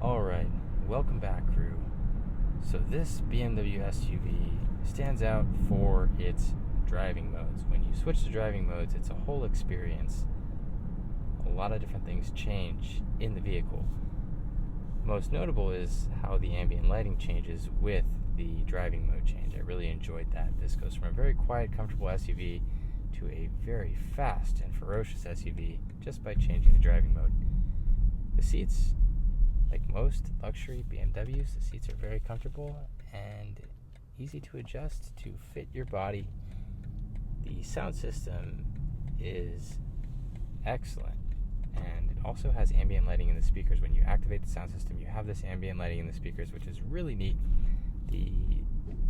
Alright, welcome back, crew. So this BMW SUV stands out for its driving modes. When you switch to driving modes, it's a whole experience. A lot of different things change in the vehicle. Most notable is how the ambient lighting changes with the driving mode change. I really enjoyed that. This goes from a very quiet, comfortable SUV to a very fast and ferocious SUV just by changing the driving mode. The seats, like most luxury BMWs, the seats are very comfortable and easy to adjust to fit your body. The sound system is excellent, and it also has ambient lighting in the speakers. When you activate the sound system, you have this ambient lighting in the speakers, which is really neat. The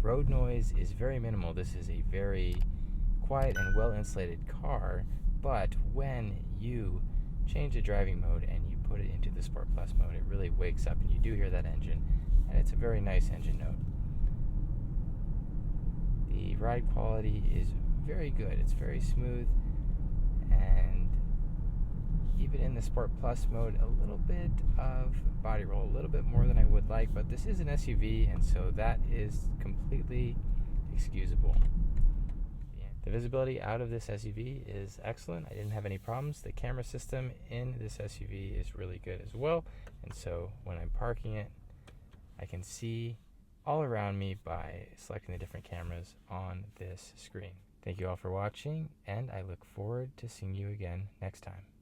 road noise is very minimal. This is a very quiet and well-insulated car, but when you change the driving mode and you put it into the Sport Plus mode, it really wakes up and you do hear that engine, and it's a very nice engine note. The ride quality is very good. It's very smooth, and even in the Sport Plus mode, a little bit of body roll, a little bit more than I would like, but this is an SUV, and so that is completely excusable. The visibility out of this SUV is excellent. I didn't have any problems. The camera system in this SUV is really good as well, and so when I'm parking it, I can see all around me by selecting the different cameras on this screen. Thank you all for watching, and I look forward to seeing you again next time.